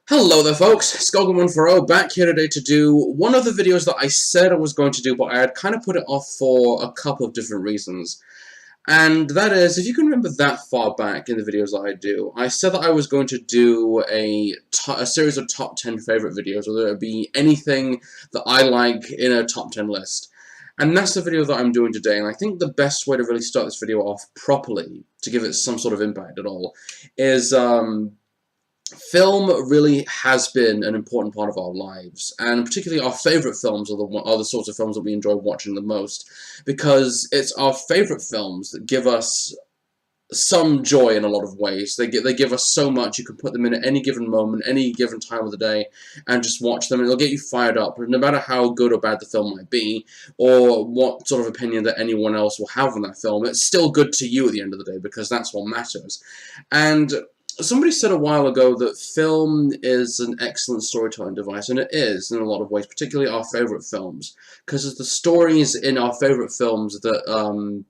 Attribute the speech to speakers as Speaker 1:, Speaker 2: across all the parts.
Speaker 1: Hello there folks, Skullgrim140 back here today to do one of the videos that I said I was going to do, but I had kind of put it off for a couple of different reasons. And that is, if you can remember that far back in the videos that I do, I said that I was going to do a series of top 10 favorite videos, whether it be anything that I like in a top 10 list. And that's the video that I'm doing today, and I think the best way to really start this video off properly, to give it some sort of impact at all, is, film really has been an important part of our lives, and particularly our favourite films are the sorts of films that we enjoy watching the most, because it's our favourite films that give us some joy in a lot of ways. They give us so much. You can put them in at any given moment, any given time of the day, and just watch them, and it'll get you fired up, no matter how good or bad the film might be, or what sort of opinion that anyone else will have on that film. It's still good to you at the end of the day, because that's what matters. And somebody said a while ago that film is an excellent storytelling device, and it is in a lot of ways, particularly our favourite films, because it's the stories in our favourite films that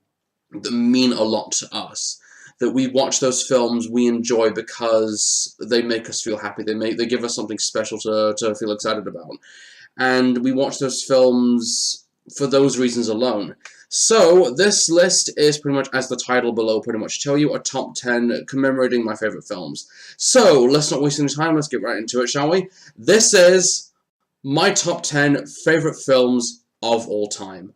Speaker 1: mean a lot to us. That we watch those films, we enjoy because they make us feel happy. They give us something special to feel excited about, and we watch those films for those reasons alone. So, this list is pretty much, as the title below pretty much tell you, a top 10 commemorating my favourite films. So, let's not waste any time, let's get right into it, shall we? This is my top 10 favourite films of all time.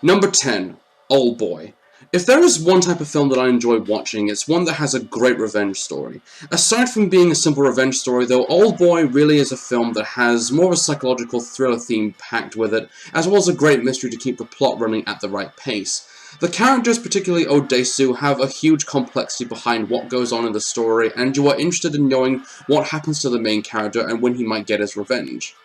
Speaker 1: Number 10, Oldboy. If there is one type of film that I enjoy watching, it's one that has a great revenge story. Aside from being a simple revenge story though, Oldboy really is a film that has more of a psychological thriller theme packed with it, as well as a great mystery to keep the plot running at the right pace. The characters, particularly Odesu, have a huge complexity behind what goes on in the story, and you are interested in knowing what happens to the main character and when he might get his revenge.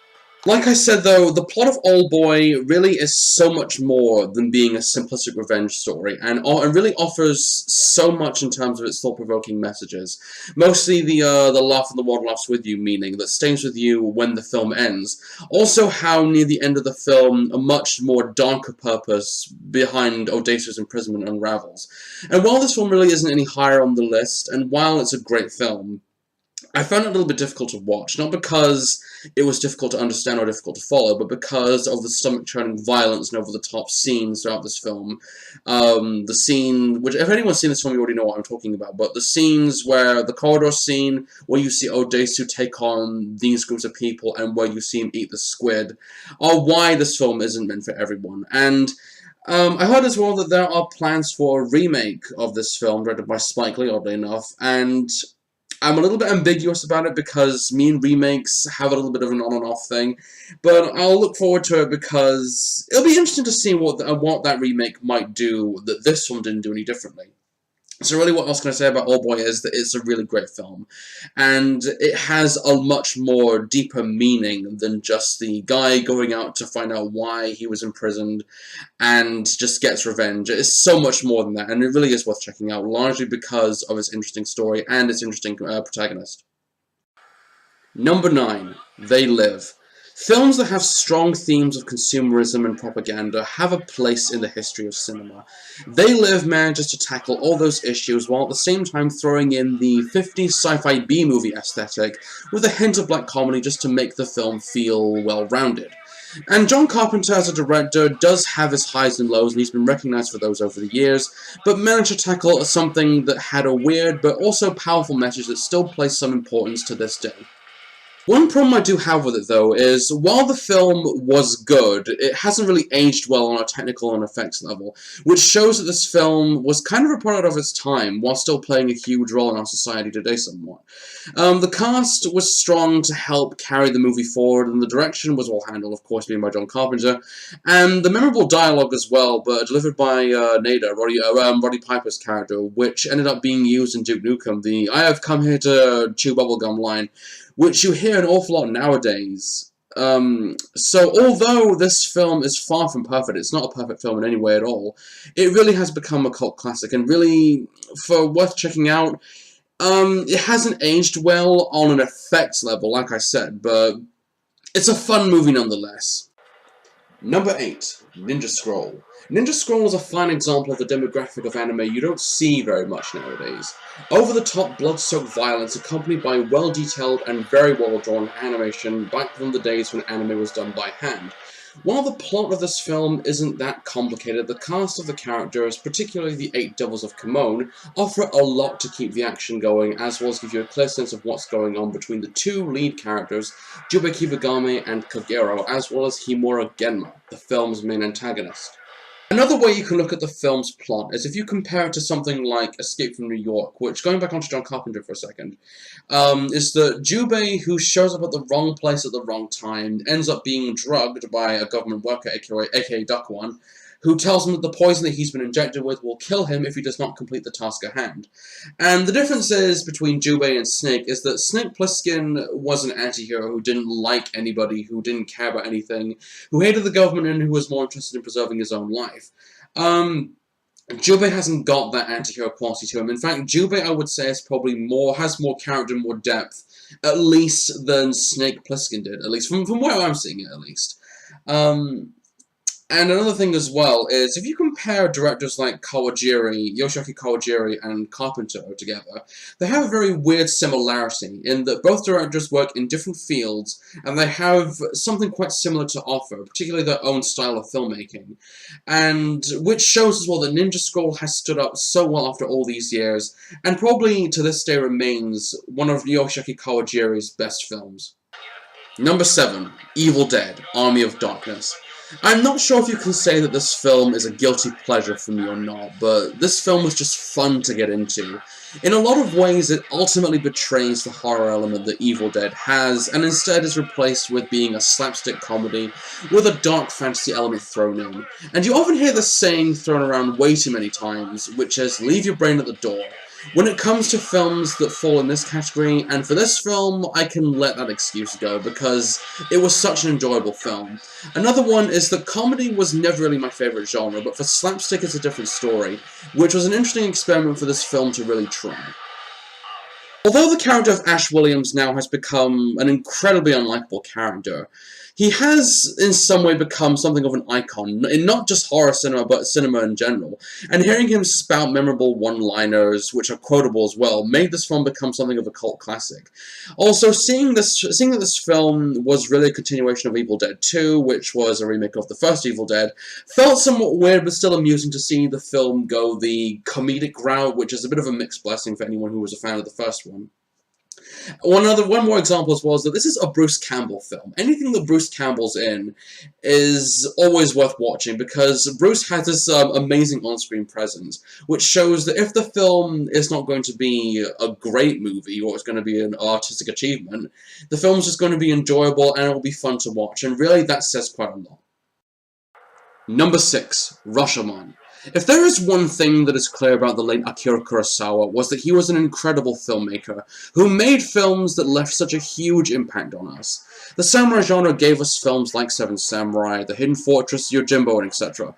Speaker 1: Like I said though, the plot of Oldboy really is so much more than being a simplistic revenge story, and it really offers so much in terms of its thought-provoking messages. Mostly the laugh and the world laughs with you meaning that stays with you when the film ends. Also how near the end of the film a much more darker purpose behind Odesu's imprisonment unravels. And while this film really isn't any higher on the list, and while it's a great film, I found it a little bit difficult to watch, not because it was difficult to understand or difficult to follow, but because of the stomach-churning violence and over-the-top scenes throughout this film. The scene, which if anyone's seen this film, you already know what I'm talking about, but the scenes where, the corridor scene, where you see Odesu take on these groups of people, and where you see him eat the squid, are why this film isn't meant for everyone. And I heard as well that there are plans for a remake of this film, directed by Spike Lee, oddly enough, and I'm a little bit ambiguous about it because me and remakes have a little bit of an on and off thing, but I'll look forward to it because it'll be interesting to see what that remake might do that this one didn't do any differently. So really what else can I say about Oldboy is that it's a really great film, and it has a much more deeper meaning than just the guy going out to find out why he was imprisoned and just gets revenge. It's so much more than that, and it really is worth checking out, largely because of its interesting story and its interesting protagonist. Number 9, They Live. Films that have strong themes of consumerism and propaganda have a place in the history of cinema. They Live manages to tackle all those issues while at the same time throwing in the 50s sci-fi B-movie aesthetic with a hint of black comedy just to make the film feel well-rounded. And John Carpenter as a director does have his highs and lows, and he's been recognized for those over the years, but managed to tackle something that had a weird but also powerful message that still plays some importance to this day. One problem I do have with it, though, is while the film was good, it hasn't really aged well on a technical and effects level, which shows that this film was kind of a product of its time, while still playing a huge role in our society today somewhat. The cast was strong to help carry the movie forward, and the direction was well handled, of course, being by John Carpenter, and the memorable dialogue as well, but delivered by Nada, Roddy Piper's character, which ended up being used in Duke Nukem, the "I have come here to chew bubblegum" line, which you hear an awful lot nowadays. So although this film is far from perfect, it's not a perfect film in any way at all, it really has become a cult classic, and really, worth checking out. It hasn't aged well on an effects level, like I said, but it's a fun movie nonetheless. Number 8. Ninja Scroll. Ninja Scroll is a fine example of the demographic of anime you don't see very much nowadays. Over-the-top, blood-soaked violence accompanied by well-detailed and very well-drawn animation back from the days when anime was done by hand. While the plot of this film isn't that complicated, the cast of the characters, particularly the 8 Devils of Kamon, offer a lot to keep the action going, as well as give you a clear sense of what's going on between the 2 lead characters, Jubei Kibagami and Kagero, as well as Himura Genma, the film's main antagonist. Another way you can look at the film's plot is if you compare it to something like Escape from New York, which, going back onto John Carpenter for a second, is that Jubei, who shows up at the wrong place at the wrong time, ends up being drugged by a government worker, aka Duck One, who tells him that the poison that he's been injected with will kill him if he does not complete the task at hand. And the difference is between Jubei and Snake is that Snake Plissken was an anti-hero who didn't like anybody, who didn't care about anything, who hated the government and who was more interested in preserving his own life. Jubei hasn't got that anti-hero quality to him. In fact, Jubei, I would say, is probably has more character, more depth, at least than Snake Plissken did, at least from where I'm seeing it, at least. And another thing as well is, if you compare directors like Yoshiaki Kawajiri and Carpenter together, they have a very weird similarity in that both directors work in different fields, and they have something quite similar to offer, particularly their own style of filmmaking. And which shows as well that Ninja Scroll has stood up so well after all these years, and probably to this day remains one of Yoshiaki Kawajiri's best films. Number 7. Evil Dead: Army of Darkness. I'm not sure if you can say that this film is a guilty pleasure for me or not, but this film was just fun to get into. In a lot of ways, it ultimately betrays the horror element that Evil Dead has, and instead is replaced with being a slapstick comedy with a dark fantasy element thrown in. And you often hear this saying thrown around way too many times, which is, leave your brain at the door. When it comes to films that fall in this category, and for this film, I can let that excuse go, because it was such an enjoyable film. Another one is that comedy was never really my favourite genre, but for slapstick it's a different story, which was an interesting experiment for this film to really try. Although the character of Ash Williams now has become an incredibly unlikable character, he has in some way become something of an icon, in not just horror cinema, but cinema in general. And hearing him spout memorable one-liners, which are quotable as well, made this film become something of a cult classic. Also, seeing that this film was really a continuation of Evil Dead 2, which was a remake of the first Evil Dead, felt somewhat weird, but still amusing to see the film go the comedic route, which is a bit of a mixed blessing for anyone who was a fan of the first one. One more example as well is that this is a Bruce Campbell film. Anything that Bruce Campbell's in is always worth watching, because Bruce has this amazing on-screen presence, which shows that if the film is not going to be a great movie, or it's going to be an artistic achievement, the film's just going to be enjoyable and it will be fun to watch, and really that says quite a lot. Number 6. Rashomon. If there is one thing that is clear about the late Akira Kurosawa, was that he was an incredible filmmaker, who made films that left such a huge impact on us. The samurai genre gave us films like Seven Samurai, The Hidden Fortress, Yojimbo, and etc.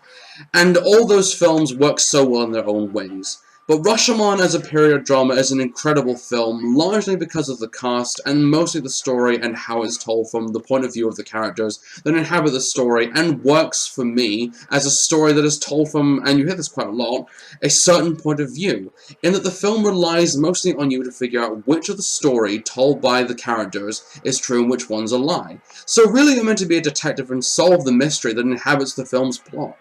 Speaker 1: And all those films work so well in their own ways. But Rashomon as a period drama is an incredible film, largely because of the cast, and mostly the story and how it's told from the point of view of the characters that inhabit the story, and works for me as a story that is told from, and you hear this quite a lot, a certain point of view, in that the film relies mostly on you to figure out which of the story told by the characters is true and which one's a lie. So really you're meant to be a detective and solve the mystery that inhabits the film's plot.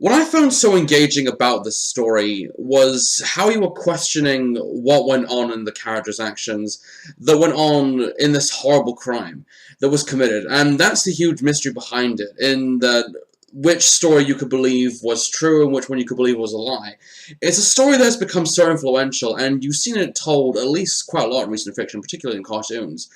Speaker 1: What I found so engaging about this story was how you were questioning what went on in the characters' actions that went on in this horrible crime that was committed. And that's the huge mystery behind it, in that which story you could believe was true and which one you could believe was a lie. It's a story that's become so influential, and you've seen it told at least quite a lot in recent fiction, particularly in cartoons.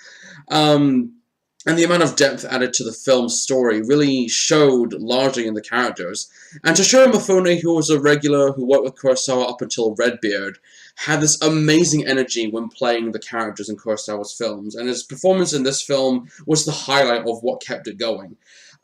Speaker 1: And the amount of depth added to the film's story really showed largely in the characters. And Toshiro Mifune, who was a regular who worked with Kurosawa up until Redbeard, had this amazing energy when playing the characters in Kurosawa's films, and his performance in this film was the highlight of what kept it going.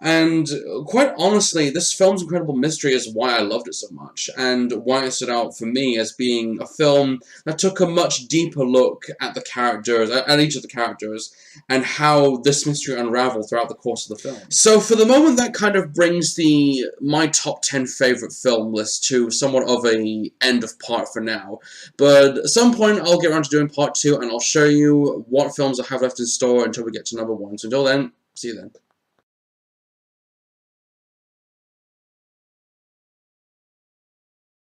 Speaker 1: And quite honestly, this film's incredible mystery is why I loved it so much, and why it stood out for me as being a film that took a much deeper look at the characters, at each of the characters, and how this mystery unraveled throughout the course of the film. So for the moment, that kind of brings my top 10 favorite film list to somewhat of a end of part for now. But at some point, I'll get around to doing part 2, and I'll show you what films I have left in store until we get to number 1. So until then, see you then.